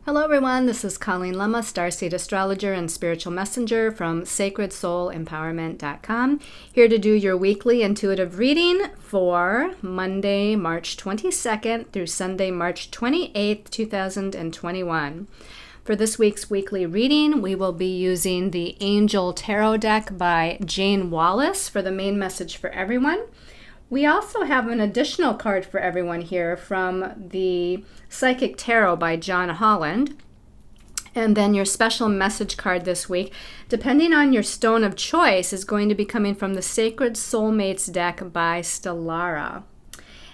Hello everyone, this is Colleen Lemma, Starseed Astrologer and Spiritual Messenger from SacredSoulEmpowerment.com, here to do your weekly intuitive reading for Monday, March 22nd through Sunday, March 28th, 2021. For this week's weekly reading, we will be using the Angel Tarot deck by Jane Wallace for the main message for everyone. We also have an additional card for everyone here from the Psychic Tarot by John Holland. And then your special message card this week, depending on your stone of choice, is going to be coming from the Sacred Soulmates deck by Stellara.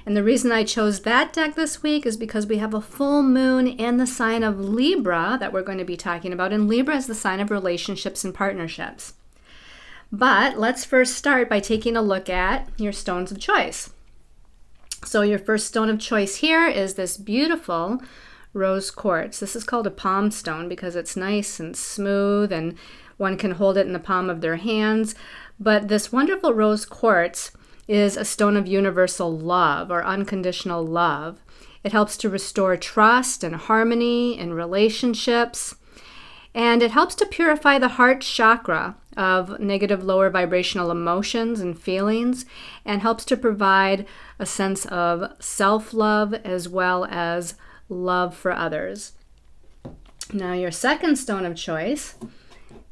And the reason I chose that deck this week is because we have a full moon in the sign of Libra that we're going to be talking about. And Libra is the sign of relationships and partnerships. But let's first start by taking a look at your stones of choice. So your first stone of choice here is this beautiful rose quartz. This is called a palm stone because it's nice and smooth and one can hold it in the palm of their hands. But this wonderful rose quartz is a stone of universal love or unconditional love. It helps to restore trust and harmony in relationships. And it helps to purify the heart chakra of negative lower vibrational emotions and feelings, and helps to provide a sense of self-love as well as love for others. Now your second stone of choice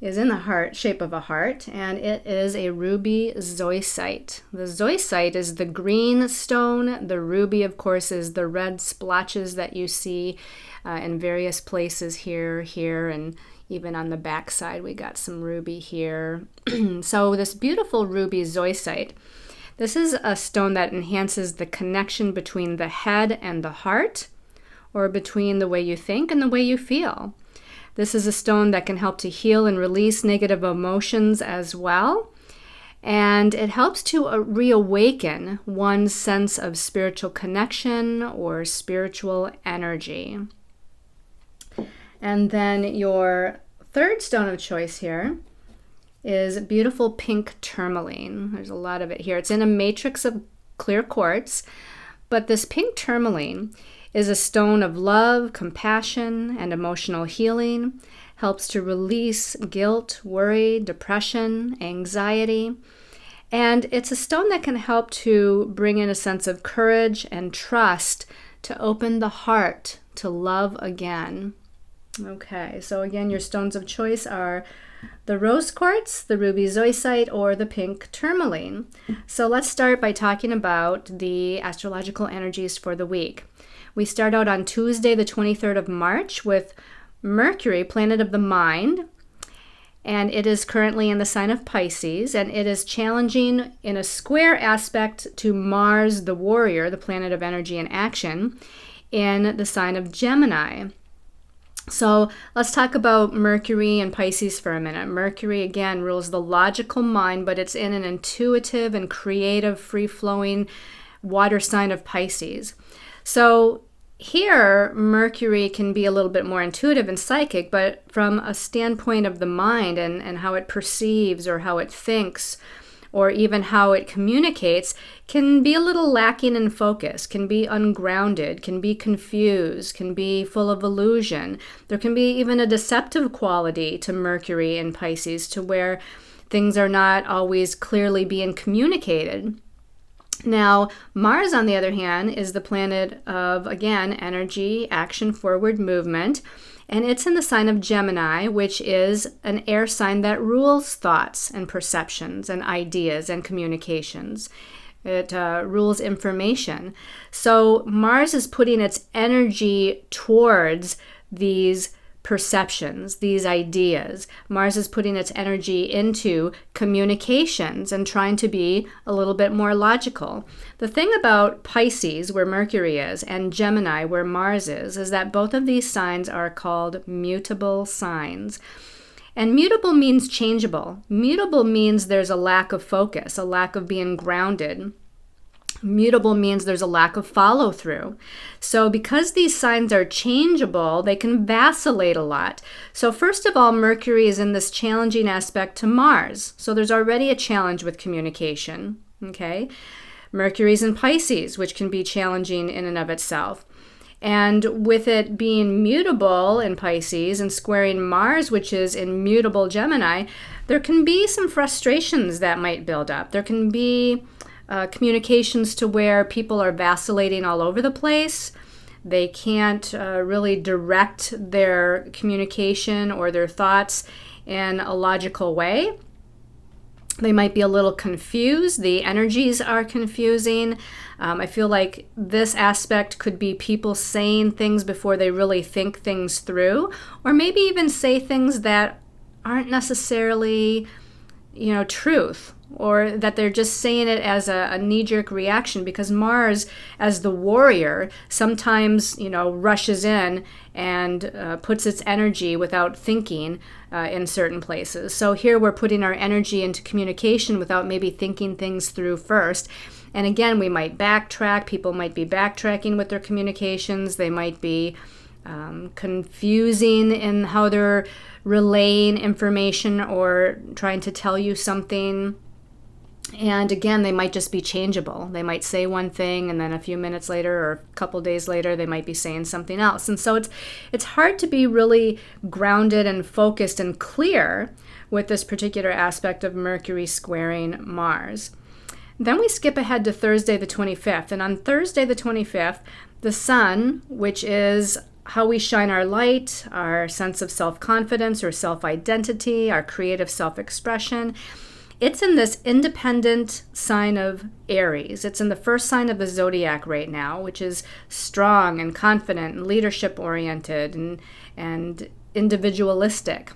is in the heart, shape of a heart, and it is a ruby zoisite. The zoisite is the green stone. The ruby, of course, is the red splotches that you see in various places here, and even on the back side we got some ruby here. So this beautiful ruby zoisite, this is a stone that enhances the connection between the head and the heart, or between the way you think and the way you feel. This is a stone that can help to heal and release negative emotions as well. And it helps to reawaken one's sense of spiritual connection or spiritual energy. And then your third stone of choice here is beautiful pink tourmaline. There's a lot of it here. It's in a matrix of clear quartz, but this pink tourmaline is a stone of love, compassion, and emotional healing. Helps to release guilt, worry, depression, anxiety. And it's a stone that can help to bring in a sense of courage and trust to open the heart to love again. Okay, so again, your stones of choice are the rose quartz, the ruby zoisite, or the pink tourmaline. So let's start by talking about the astrological energies for the week. We start out on Tuesday, the 23rd of March, with Mercury, planet of the mind, and it is currently in the sign of Pisces, and it is challenging in a square aspect to Mars, the warrior, the planet of energy and action, in the sign of Gemini. So let's talk about Mercury and Pisces for a minute. Mercury, again, rules the logical mind, but it's in an intuitive and creative, free-flowing water sign of Pisces. So here, Mercury can be a little bit more intuitive and psychic, but from a standpoint of the mind and how it perceives or how it thinks, or even how it communicates, can be a little lacking in focus, can be ungrounded, can be confused, can be full of illusion. There can be even a deceptive quality to Mercury in Pisces, to where things are not always clearly being communicated. Now, Mars, on the other hand, is the planet of, again, energy, action, forward movement, and it's in the sign of Gemini, which is an air sign that rules thoughts and perceptions and ideas and communications. It rules information. So Mars is putting its energy towards these perceptions, these ideas. Mars is putting its energy into communications and trying to be a little bit more logical. The thing about Pisces, where Mercury is, and Gemini, where Mars is that both of these signs are called mutable signs. And mutable means changeable. Mutable means there's a lack of focus, a lack of being grounded. Mutable means there's a lack of follow-through. So because these signs are changeable, they can vacillate a lot. So first of all, Mercury is in this challenging aspect to Mars. So there's already a challenge with communication, okay? Mercury's in Pisces, which can be challenging in and of itself. And with it being mutable in Pisces and squaring Mars, which is in mutable Gemini, there can be some frustrations that might build up. There can be communications to where people are vacillating all over the place. They can't really direct their communication or their thoughts in a logical way. They might be a little confused. The energies are confusing. I feel like this aspect could be people saying things before they really think things through, or maybe even say things that aren't necessarily, truth, or that they're just saying it as a knee-jerk reaction, because Mars, as the warrior, sometimes, rushes in and puts its energy without thinking in certain places. So here we're putting our energy into communication without maybe thinking things through first. And again, we might backtrack. People might be backtracking with their communications. They might be confusing in how they're relaying information or trying to tell you something. And again, they might just be changeable. They might say one thing, and then a few minutes later or a couple days later, they might be saying something else. And so it's hard to be really grounded and focused and clear with this particular aspect of Mercury squaring Mars. Then we skip ahead to Thursday the 25th. And on Thursday the 25th, the Sun, which is how we shine our light, our sense of self-confidence or self-identity, our creative self-expression, it's in this independent sign of Aries. It's in the first sign of the zodiac right now, which is strong and confident and leadership-oriented and individualistic.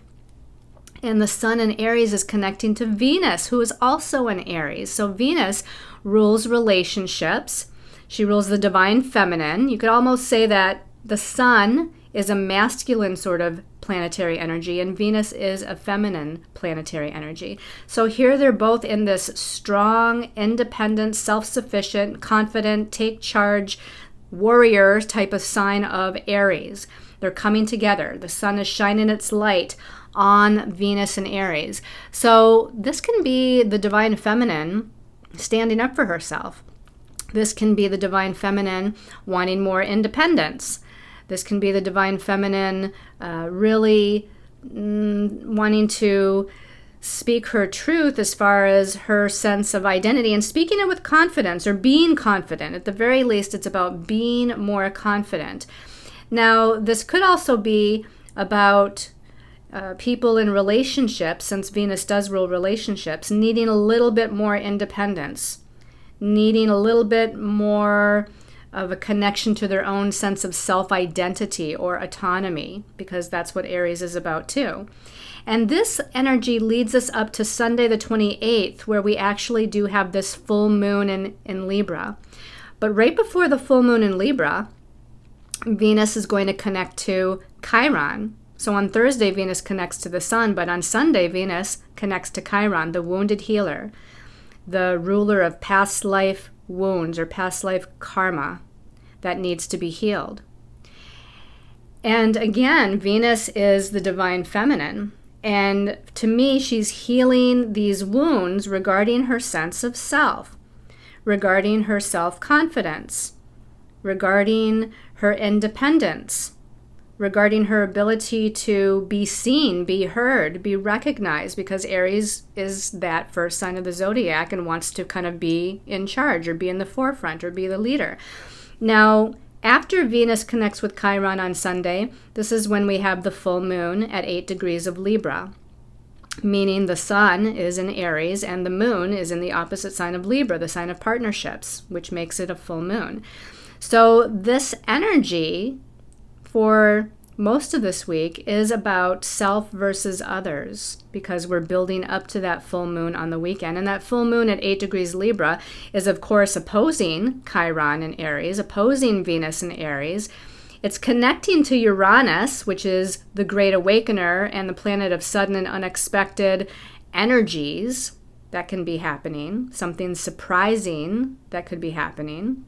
And the Sun in Aries is connecting to Venus, who is also in Aries. So Venus rules relationships. She rules the divine feminine. You could almost say that the Sun is a masculine sort of planetary energy, and Venus is a feminine planetary energy. So here they're both in this strong, independent, self-sufficient, confident, take charge, warrior type of sign of Aries. They're coming together. The Sun is shining its light on Venus and Aries. So this can be the divine feminine standing up for herself. This can be the divine feminine wanting more independence. This can be the divine feminine really wanting to speak her truth as far as her sense of identity and speaking it with confidence or being confident. At the very least, it's about being more confident. Now, this could also be about people in relationships, since Venus does rule relationships, needing a little bit more independence, needing a little bit more of a connection to their own sense of self-identity or autonomy, because that's what Aries is about too. And this energy leads us up to Sunday the 28th, where we actually do have this full moon in Libra. But right before the full moon in Libra, Venus is going to connect to Chiron. So on Thursday, Venus connects to the Sun, but on Sunday, Venus connects to Chiron, the wounded healer, the ruler of past life wounds or past life karma that needs to be healed. And again, Venus is the divine feminine. And to me, she's healing these wounds regarding her sense of self, regarding her self-confidence, regarding her independence, regarding her ability to be seen, be heard, be recognized, because Aries is that first sign of the zodiac and wants to kind of be in charge or be in the forefront or be the leader. Now, after Venus connects with Chiron on Sunday, this is when we have the full moon at 8 degrees of Libra, meaning the Sun is in Aries and the moon is in the opposite sign of Libra, the sign of partnerships, which makes it a full moon. So this energy for most of this week is about self versus others, because we're building up to that full moon on the weekend. And that full moon at 8 degrees Libra is, of course, opposing Chiron in Aries, opposing Venus in Aries. It's connecting to Uranus, which is the great awakener and the planet of sudden and unexpected energies that can be happening, something surprising that could be happening.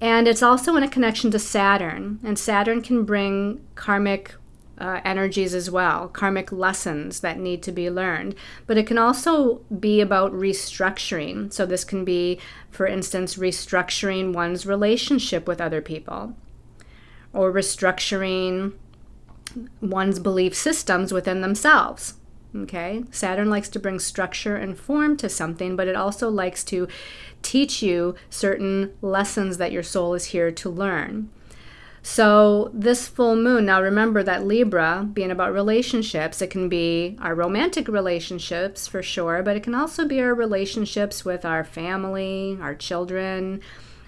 And it's also in a connection to Saturn, and Saturn can bring karmic energies as well, karmic lessons that need to be learned. But it can also be about restructuring. So this can be, for instance, restructuring one's relationship with other people, or restructuring one's belief systems within themselves. Okay, Saturn likes to bring structure and form to something, but it also likes to teach you certain lessons that your soul is here to learn. So this full moon, now remember that Libra being about relationships, it can be our romantic relationships for sure, but it can also be our relationships with our family, our children,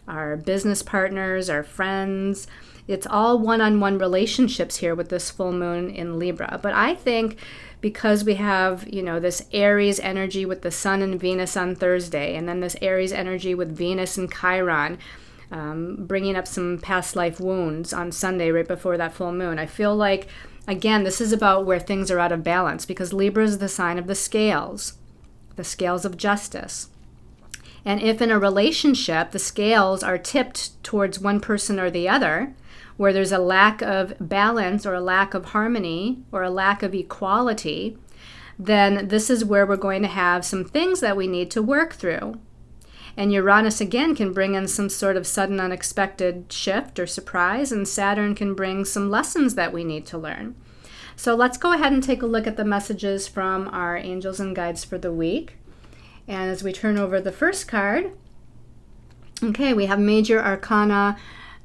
our business partners, our friends. It's all one-on-one relationships here with this full moon in Libra. But I think because we have, this Aries energy with the Sun and Venus on Thursday, and then this Aries energy with Venus and Chiron, bringing up some past life wounds on Sunday right before that full moon. I feel like, again, this is about where things are out of balance, because Libra is the sign of the scales of justice. And if in a relationship, the scales are tipped towards one person or the other, where there's a lack of balance or a lack of harmony or a lack of equality, then this is where we're going to have some things that we need to work through. And Uranus, again, can bring in some sort of sudden unexpected shift or surprise, and Saturn can bring some lessons that we need to learn. So let's go ahead and take a look at the messages from our angels and guides for the week. And as we turn over the first card, okay, we have Major Arcana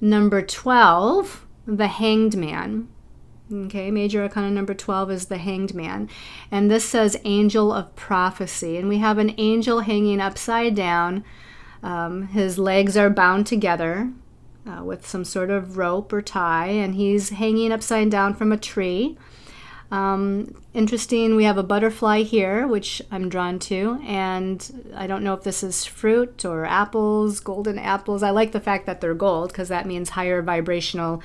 number 12, the Hanged Man. Okay, Major Arcana number 12 is the Hanged Man. And this says Angel of Prophecy. And we have an angel hanging upside down. His legs are bound together with some sort of rope or tie, and he's hanging upside down from a tree. Interesting, we have a butterfly here, which I'm drawn to, and I don't know if this is fruit or apples, golden apples. I like the fact that they're gold because that means higher vibrational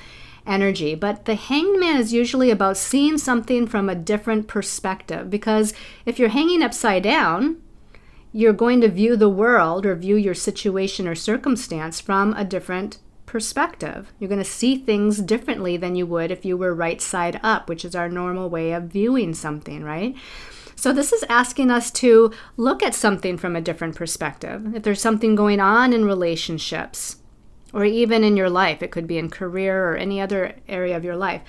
energy. But the Hanged Man is usually about seeing something from a different perspective, because if you're hanging upside down, you're going to view the world or view your situation or circumstance from a different perspective. You're going to see things differently than you would if you were right side up, which is our normal way of viewing something, right? So this is asking us to look at something from a different perspective. If there's something going on in relationships, or even in your life, it could be in career or any other area of your life,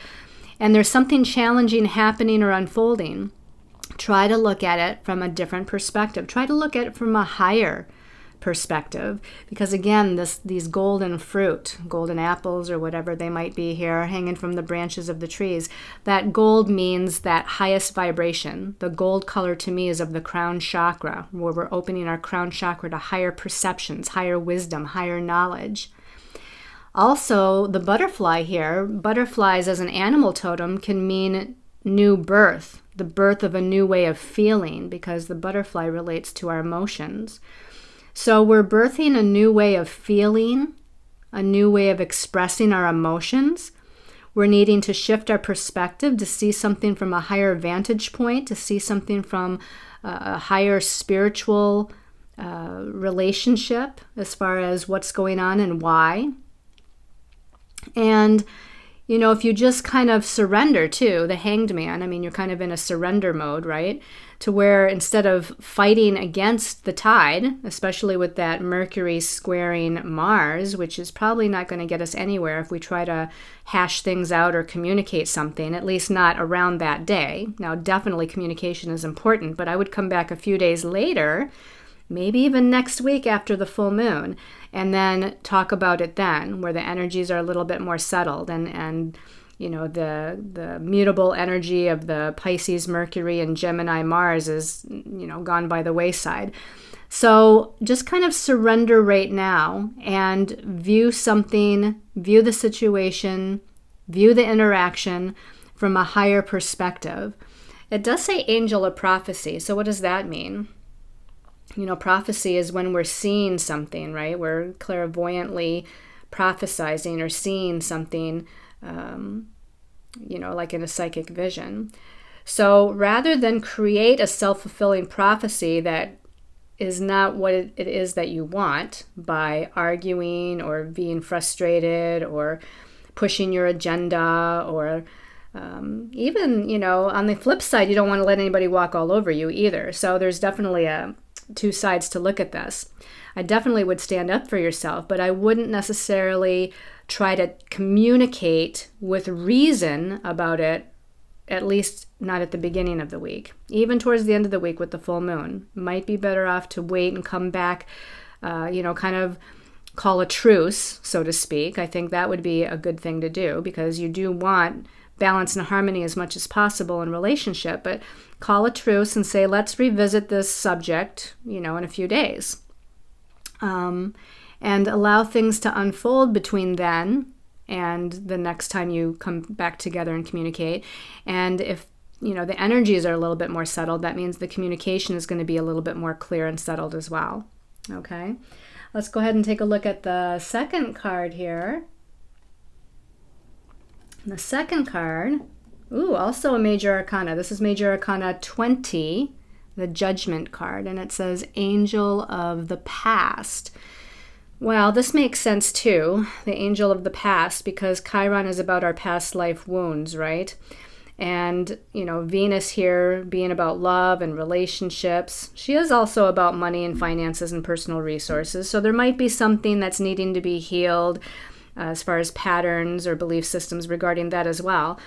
and there's something challenging happening or unfolding, try to look at it from a different perspective. Try to look at it from a higher perspective, because again, these golden fruit, golden apples or whatever they might be here, hanging from the branches of the trees, that gold means that highest vibration. The gold color to me is of the crown chakra, where we're opening our crown chakra to higher perceptions, higher wisdom, higher knowledge. Also, the butterfly here, butterflies as an animal totem can mean new birth, the birth of a new way of feeling, because the butterfly relates to our emotions. So we're birthing a new way of feeling, a new way of expressing our emotions. We're needing to shift our perspective to see something from a higher vantage point, to see something from a higher spiritual relationship as far as what's going on and why. And if you just kind of surrender to the Hanged Man, you're kind of in a surrender mode, right? To where instead of fighting against the tide, especially with that Mercury squaring Mars, which is probably not going to get us anywhere if we try to hash things out or communicate something, at least not around that day. Now, definitely communication is important, but I would come back a few days later, maybe even next week after the full moon, and then talk about it then, where the energies are a little bit more settled, and the mutable energy of the Pisces, Mercury, and Gemini, Mars is, gone by the wayside. So just kind of surrender right now and view the situation, view the interaction from a higher perspective. It does say angel of prophecy. So what does that mean? Prophecy is when we're seeing something, right? We're clairvoyantly prophesizing or seeing something, like in a psychic vision. So rather than create a self-fulfilling prophecy that is not what it is that you want by arguing or being frustrated or pushing your agenda, or even, on the flip side, you don't want to let anybody walk all over you either. So there's definitely a two sides to look at this. I definitely would stand up for yourself, but I wouldn't necessarily try to communicate with reason about it, at least not at the beginning of the week. Even towards the end of the week with the full moon, might be better off to wait and come back, kind of call a truce, so to speak. I think that would be a good thing to do, because you do want balance and harmony as much as possible in relationship, but call a truce and say, let's revisit this subject, in a few days. And allow things to unfold between then and the next time you come back together and communicate. And if, the energies are a little bit more settled, that means the communication is going to be a little bit more clear and settled as well. Okay, let's go ahead and take a look at the second card here. The second card, also a major arcana. This is major arcana 20, the Judgment card, and it says Angel of the Past. Well, this makes sense too, the angel of the past, because Chiron is about our past life wounds, right? And, Venus here being about love and relationships. She is also about money and finances and personal resources. So there might be something that's needing to be healed as far as patterns or belief systems regarding that as well.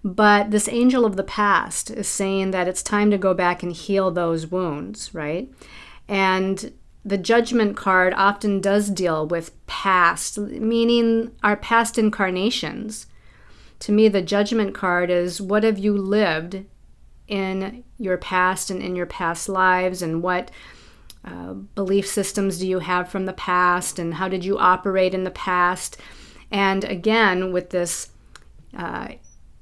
But this angel of the past is saying that it's time to go back and heal those wounds, right? And the Judgment card often does deal with past, meaning our past incarnations. To me, the Judgment card is, what have you lived in your past and in your past lives, and what belief systems do you have from the past, and how did you operate in the past? And again, with this,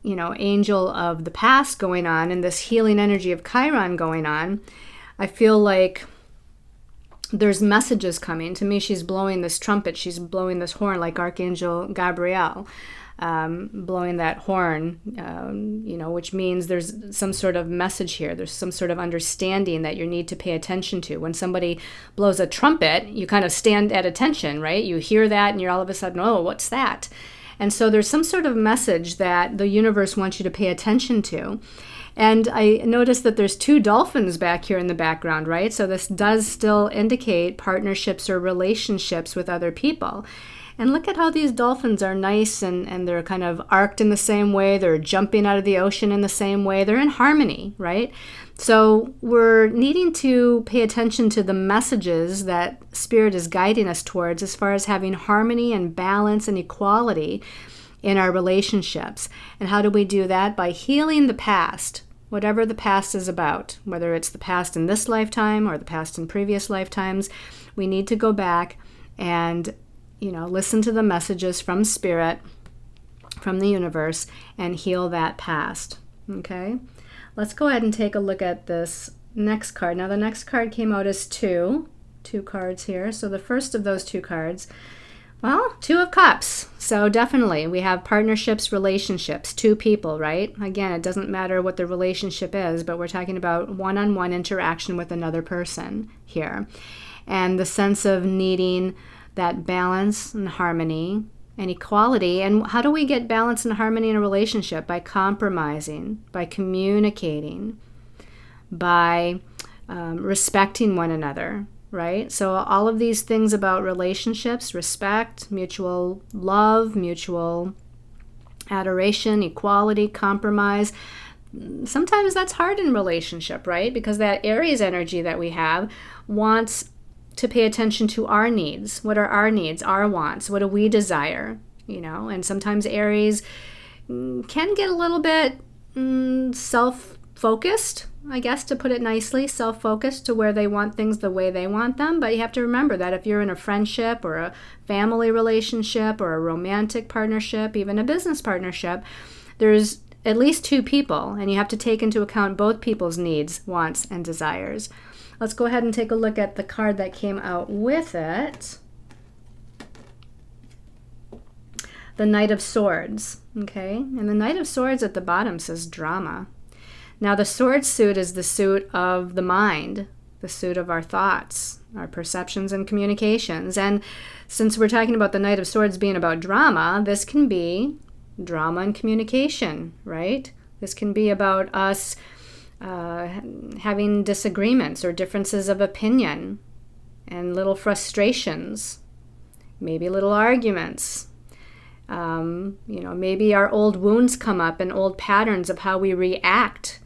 angel of the past going on and this healing energy of Chiron going on, I feel like there's messages coming. To me, she's blowing this trumpet, she's blowing this horn like Archangel Gabriel, blowing that horn, which means there's some sort of message here. There's some sort of understanding that you need to pay attention to. When somebody blows a trumpet, you kind of stand at attention, right? You hear that and you're all of a sudden, oh, what's that? And so there's some sort of message that the universe wants you to pay attention to. And I noticed that there's two dolphins back here in the background, right? So this does still indicate partnerships or relationships with other people. And look at how these dolphins are nice, and they're kind of arced in the same way. They're jumping out of the ocean in the same way. They're in harmony, right? So we're needing to pay attention to the messages that Spirit is guiding us towards as far as having harmony and balance and equality in our relationships. And how do we do that? By healing the past, whatever the past is about, whether it's the past in this lifetime or the past in previous lifetimes. We need to go back and listen to the messages from Spirit, from the universe, and heal that past. Okay, let's go ahead and take a look at this next card. Now the next card came out as two cards here. So the first of those two cards, well, Two of Cups. So definitely we have partnerships, relationships, two people, right? Again, it doesn't matter what the relationship is, but we're talking about one-on-one interaction with another person here. And the sense of needing that balance and harmony and equality. And how do we get balance and harmony in a relationship? By compromising, by communicating, by respecting one another, right? So all of these things about relationships, respect, mutual love, mutual adoration, equality, compromise. Sometimes that's hard in relationship, right? Because that Aries energy that we have wants to pay attention to our needs. What are our needs, our wants? What do we desire? And sometimes Aries can get a little bit self-focused, I guess, to put it nicely, self-focused to where they want things the way they want them. But you have to remember that if you're in a friendship or a family relationship or a romantic partnership, even a business partnership, there's at least two people, and you have to take into account both people's needs, wants, and desires. Let's go ahead and take a look at the card that came out with it. The Knight of Swords, okay? And the Knight of Swords at the bottom says drama. Now the sword suit is the suit of the mind, the suit of our thoughts, our perceptions and communications. And since we're talking about the Knight of Swords being about drama, this can be drama and communication, right? This can be about us having disagreements or differences of opinion and little frustrations, maybe little arguments. Maybe our old wounds come up and old patterns of how we react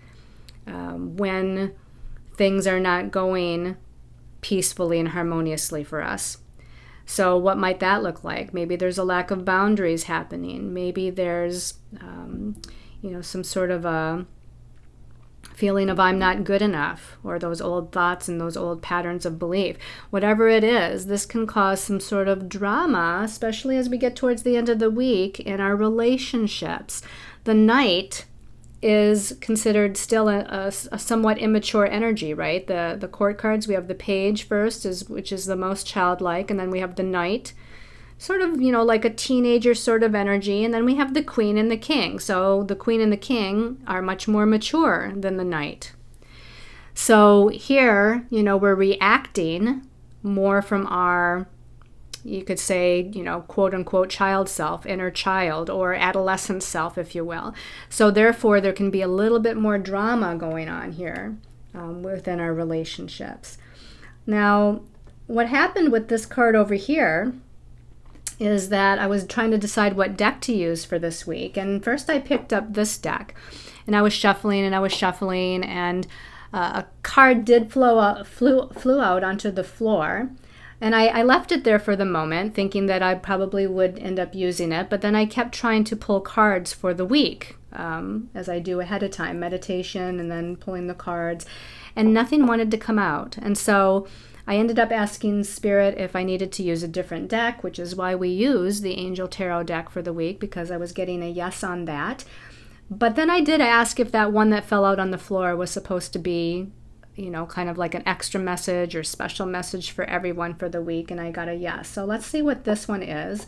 when things are not going peacefully and harmoniously for us. So what might that look like? Maybe there's a lack of boundaries happening. Maybe there's, some sort of a feeling of I'm not good enough, or those old thoughts and those old patterns of belief. Whatever it is, this can cause some sort of drama, especially as we get towards the end of the week in our relationships. The Knight is considered still a somewhat immature energy, right? The court cards, we have the Page first, which is the most childlike, and then we have the Knight, sort of, like a teenager sort of energy, and then we have the Queen and the King. So the Queen and the King are much more mature than the Knight. So here, we're reacting more from our, you could say, quote unquote child self, inner child, or adolescent self, if you will. So therefore, there can be a little bit more drama going on here within our relationships. Now, what happened with this card over here is that I was trying to decide what deck to use for this week. And first I picked up this deck, and I was shuffling, and a card did flew out onto the floor. And I left it there for the moment, thinking that I probably would end up using it. But then I kept trying to pull cards for the week, as I do ahead of time, meditation and then pulling the cards. And nothing wanted to come out. And so I ended up asking Spirit if I needed to use a different deck, which is why we use the Angel Tarot deck for the week, because I was getting a yes on that. But then I did ask if that one that fell out on the floor was supposed to be, kind of like an extra message or special message for everyone for the week, and I got a yes. So let's see what this one is.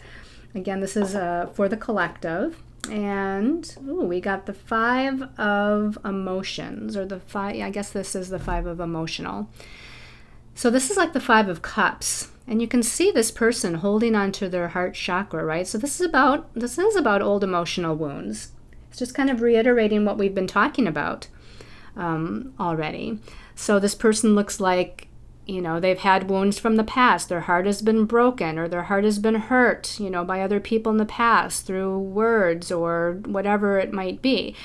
Again, this is for the collective. And we got the 5 of emotions, or I guess this is the 5 of emotional. So this is like the 5 of cups, and you can see this person holding onto their heart chakra, right? So this is about old emotional wounds. It's just kind of reiterating what we've been talking about already. So this person looks like, they've had wounds from the past. Their heart has been broken, or their heart has been hurt, by other people in the past through words or whatever it might be.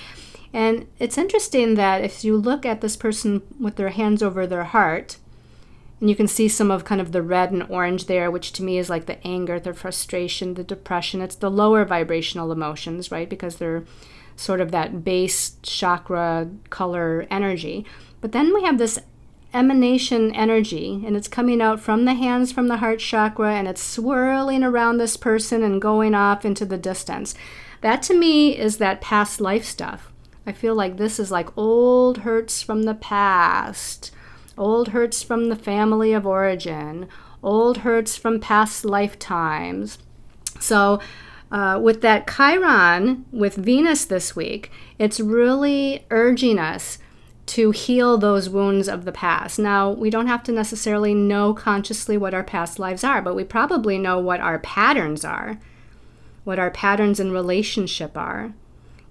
And it's interesting that if you look at this person with their hands over their heart, and you can see some of kind of the red and orange there, which to me is like the anger, the frustration, the depression. It's the lower vibrational emotions, right? Because they're sort of that base chakra color energy. But then we have this emanation energy, and it's coming out from the hands, from the heart chakra, and it's swirling around this person and going off into the distance. That to me is that past life stuff. I feel like this is like old hurts from the past, old hurts from the family of origin, old hurts from past lifetimes. So with that Chiron with Venus this week, it's really urging us to heal those wounds of the past. Now, we don't have to necessarily know consciously what our past lives are, but we probably know what our patterns are, what our patterns in relationship are.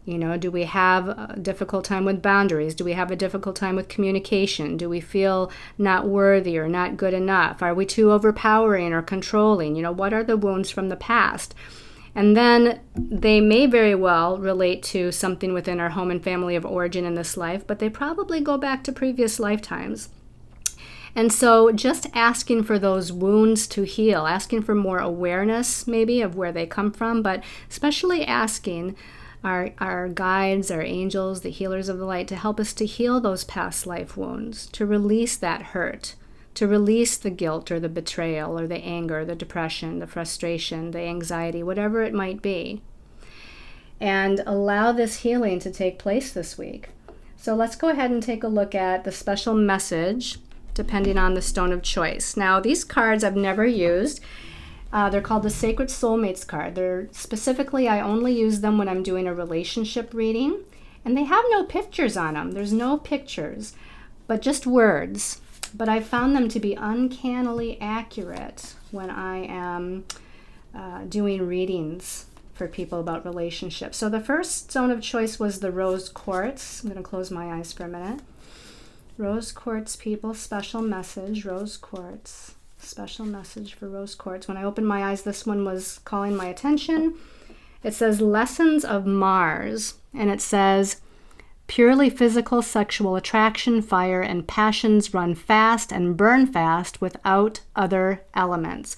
Do we have a difficult time with boundaries? Do we have a difficult time with communication? Do we feel not worthy or not good enough? Are we too overpowering or controlling? What are the wounds from the past? And then they may very well relate to something within our home and family of origin in this life, but they probably go back to previous lifetimes. And so just asking for those wounds to heal, asking for more awareness maybe of where they come from, but especially asking our guides, our angels, the healers of the light, to help us to heal those past life wounds, to release that hurt, to release the guilt or the betrayal or the anger, the depression, the frustration, the anxiety, whatever it might be, and allow this healing to take place this week. So let's go ahead and take a look at the special message depending on the stone of choice. Now, these cards I've never used. They're called the Sacred Soulmates card. Specifically, I only use them when I'm doing a relationship reading, and they have no pictures on them. There's no pictures, but just words. But I found them to be uncannily accurate when I am doing readings for people about relationships. So the first zone of choice was the rose quartz. I'm going to close my eyes for a minute. Rose quartz people, special message, rose quartz. Special message for rose quartz. When I opened my eyes, this one was calling my attention. It says lessons of Mars, and it says purely physical sexual attraction, fire, and passions run fast and burn fast without other elements.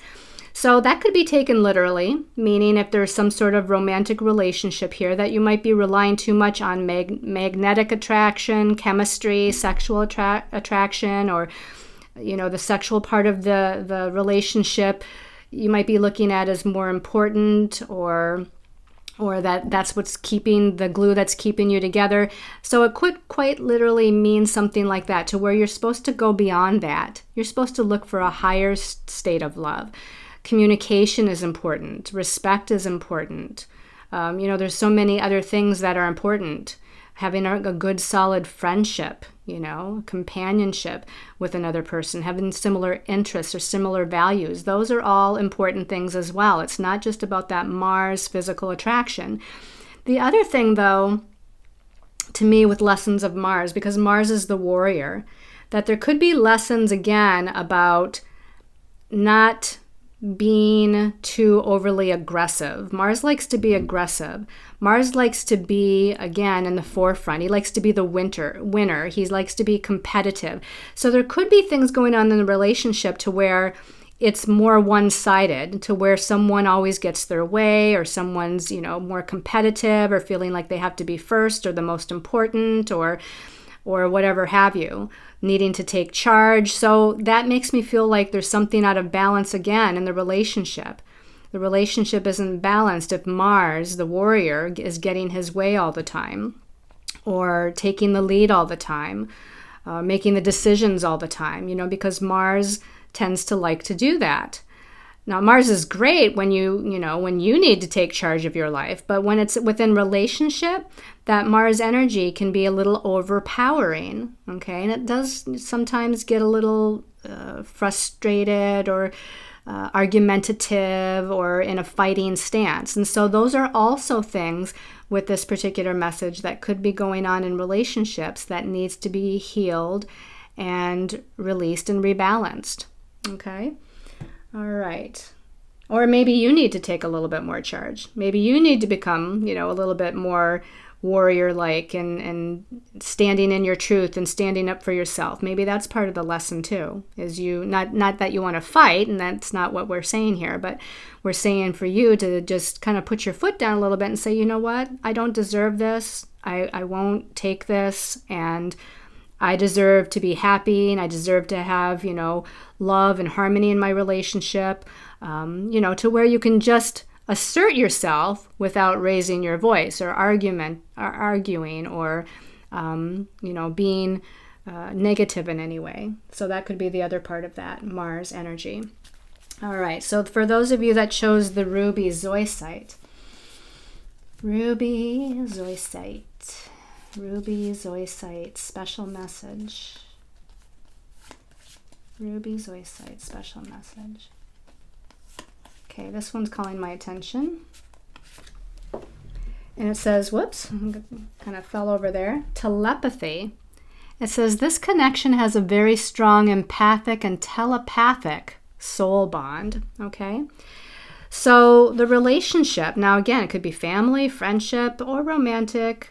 So that could be taken literally, meaning if there's some sort of romantic relationship here, that you might be relying too much on magnetic attraction, chemistry, sexual attraction, or the sexual part of the relationship you might be looking at as more important, or that's what's keeping the glue that's keeping you together. So it could quite literally mean something like that, to where you're supposed to go beyond that. You're supposed to look for a higher state of love. Communication is important. Respect is important. There's so many other things that are important. Having a good, solid friendship, companionship with another person, having similar interests or similar values. Those are all important things as well. It's not just about that Mars physical attraction. The other thing, though, to me with lessons of Mars, because Mars is the warrior, that there could be lessons again about not being too overly aggressive. Mars likes to be aggressive. Mars likes to be, again, in the forefront. He likes to be the winner. He likes to be competitive. So there could be things going on in the relationship to where it's more one-sided, to where someone always gets their way, or someone's, more competitive, or feeling like they have to be first or the most important, or whatever have you, needing to take charge. So that makes me feel like there's something out of balance again in the relationship. The relationship isn't balanced if Mars, the warrior, is getting his way all the time, or taking the lead all the time, making the decisions all the time, because Mars tends to like to do that. Now, Mars is great when you need to take charge of your life, but when it's within relationship, that Mars energy can be a little overpowering, okay? And it does sometimes get a little frustrated, or argumentative, or in a fighting stance. And so those are also things with this particular message that could be going on in relationships that needs to be healed and released and rebalanced, okay? All right. Or maybe you need to take a little bit more charge. Maybe you need to become, a little bit more warrior-like and standing in your truth and standing up for yourself. Maybe that's part of the lesson too, is you, not that you want to fight, and that's not what we're saying here, but we're saying for you to just kind of put your foot down a little bit and say, you know what, I don't deserve this. I won't take this, and I deserve to be happy, and I deserve to have, love and harmony in my relationship, to where you can just assert yourself without raising your voice or arguing or being negative in any way. So that could be the other part of that Mars energy. All right, so for those of you that chose the ruby zoisite, special message. Ruby zoisite, special message. Okay, this one's calling my attention. And it says, whoops, kind of fell over there. Telepathy. It says, this connection has a very strong empathic and telepathic soul bond. Okay. So the relationship, now again, it could be family, friendship, or romantic,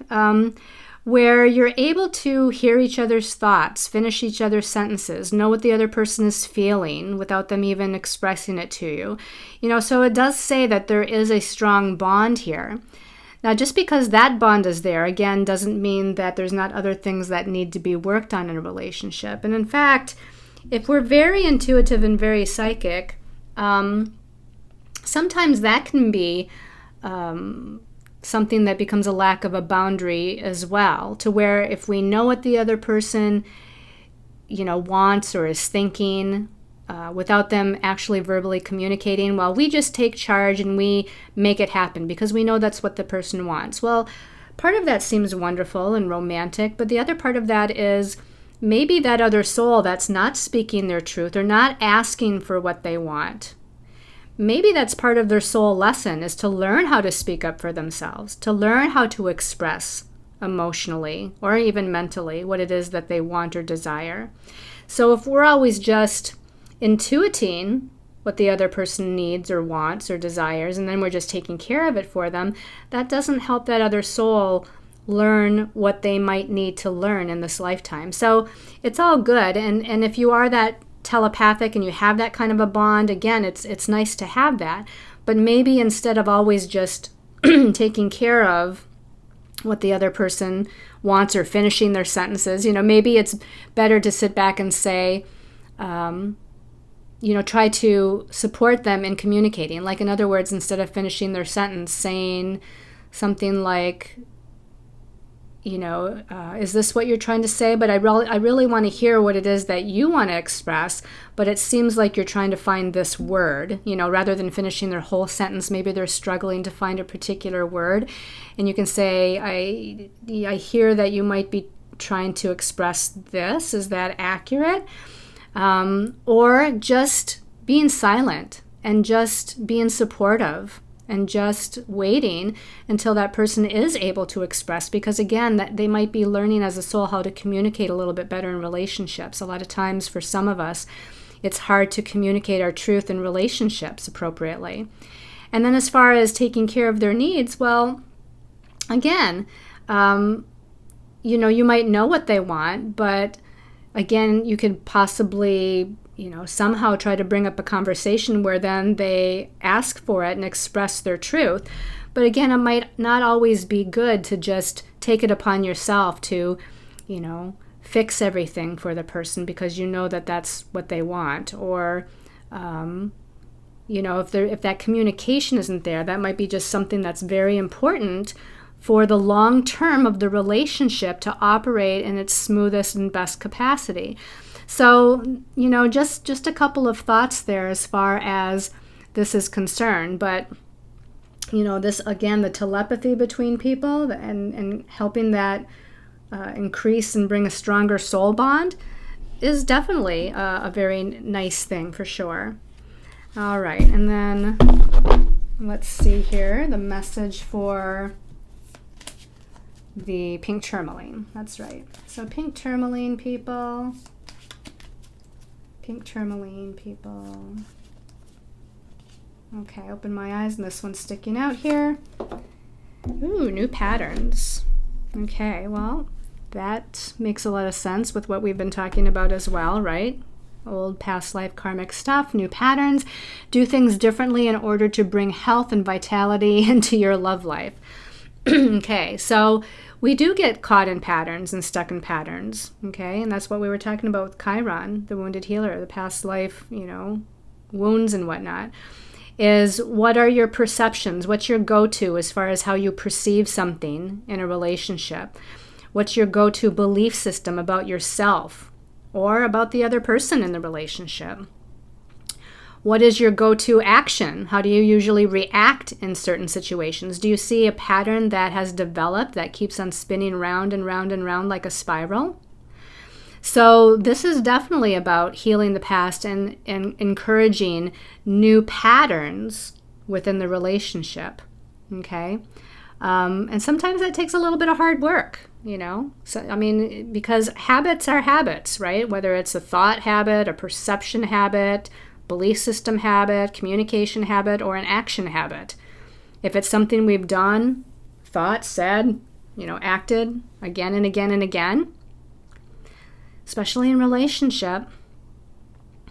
where you're able to hear each other's thoughts, finish each other's sentences, know what the other person is feeling without them even expressing it to you. So it does say that there is a strong bond here. Now, just because that bond is there, again, doesn't mean that there's not other things that need to be worked on in a relationship. And in fact, if we're very intuitive and very psychic, sometimes that can be something that becomes a lack of a boundary as well, to where if we know what the other person, wants or is thinking, without them actually verbally communicating, well, we just take charge and we make it happen because we know that's what the person wants. Well, part of that seems wonderful and romantic, but the other part of that is maybe that other soul that's not speaking their truth or not asking for what they want, maybe that's part of their soul lesson, is to learn how to speak up for themselves, to learn how to express emotionally or even mentally what it is that they want or desire. So if we're always just intuiting what the other person needs or wants or desires, and then we're just taking care of it for them, that doesn't help that other soul learn what they might need to learn in this lifetime. So it's all good. And if you are that telepathic and you have that kind of a bond, again, it's nice to have that. But maybe instead of always just taking care of what the other person wants or finishing their sentences, maybe it's better to sit back and say, try to support them in communicating. Like, in other words, instead of finishing their sentence, saying something like, is this what you're trying to say? But I really want to hear what it is that you want to express, but it seems like you're trying to find this word, rather than finishing their whole sentence. Maybe they're struggling to find a particular word. And you can say, I hear that you might be trying to express this. Is that accurate? Or just being silent and just being supportive and just waiting until that person is able to express, because again, that they might be learning as a soul how to communicate a little bit better in relationships. A lot of times for some of us, it's hard to communicate our truth in relationships appropriately. And then as far as taking care of their needs, well, again, you might know what they want, but again, you could possibly somehow try to bring up a conversation where then they ask for it and express their truth. But again, it might not always be good to just take it upon yourself to, fix everything for the person because that that's what they want. Or, if that communication isn't there, that might be just something that's very important for the long term of the relationship to operate in its smoothest and best capacity. So, just a couple of thoughts there as far as this is concerned. But, this, again, the telepathy between people and helping that increase and bring a stronger soul bond is definitely a very nice thing for sure. All right. And then let's see here, the message for the pink tourmaline. That's right. So pink tourmaline people. Pink tourmaline people. Okay, open my eyes, and this one's sticking out here. Ooh, new patterns. Okay, well, that makes a lot of sense with what we've been talking about as well, right? Old past life karmic stuff, new patterns. Do things differently in order to bring health and vitality into your love life. Okay, so we do get caught in patterns and stuck in patterns, okay? And that's what we were talking about with Chiron, the wounded healer, the past life, wounds and whatnot, is what are your perceptions? What's your go-to as far as how you perceive something in a relationship? What's your go-to belief system about yourself or about the other person in the relationship? What is your go-to action? How do you usually react in certain situations? Do you see a pattern that has developed that keeps on spinning round and round and round like a spiral? So this is definitely about healing the past and encouraging new patterns within the relationship, okay? And sometimes that takes a little bit of hard work, So, because habits are habits, right? Whether it's a thought habit, a perception habit, belief system habit, communication habit, or an action habit. If it's something we've done, thought, said, acted again and again and again, especially in relationship,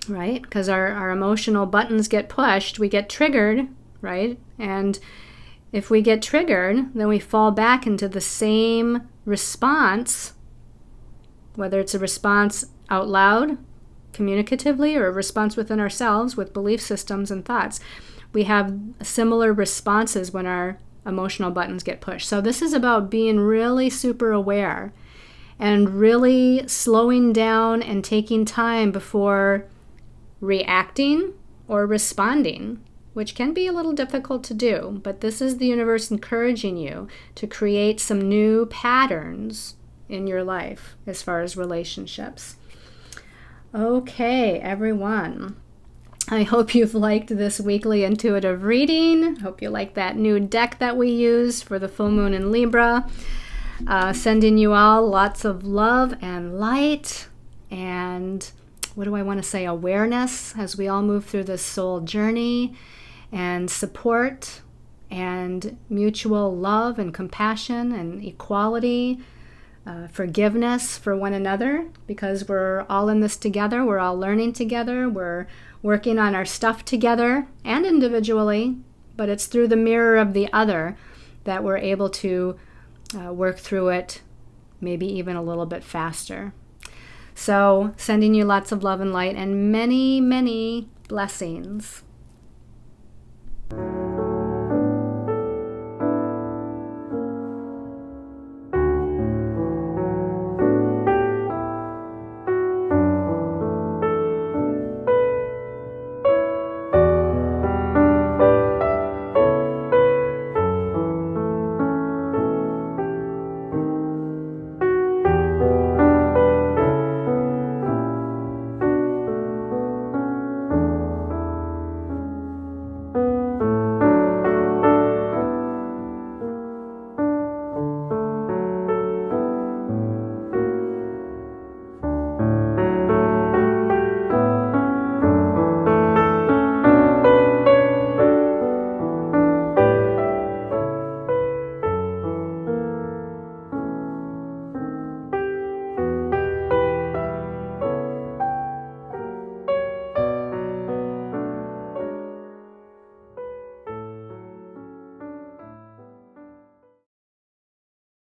right? Because our emotional buttons get pushed, we get triggered, right? And if we get triggered, then we fall back into the same response, whether it's a response out loud, communicatively, or a response within ourselves with belief systems and thoughts. We have similar responses when our emotional buttons get pushed. So this is about being really super aware and really slowing down and taking time before reacting or responding, which can be a little difficult to do. But this is the universe encouraging you to create some new patterns in your life as far as relationships. Okay, everyone. I hope you've liked this weekly intuitive reading. Hope you like that new deck that we used for the full moon in Libra. Sending you all lots of love and light, and what do I want to say, awareness as we all move through this soul journey, and support and mutual love and compassion and equality, forgiveness for one another, because we're all in this together. We're all learning together. We're working on our stuff together and individually, but it's through the mirror of the other that we're able to work through it, maybe even a little bit faster. So sending you lots of love and light and many, many blessings.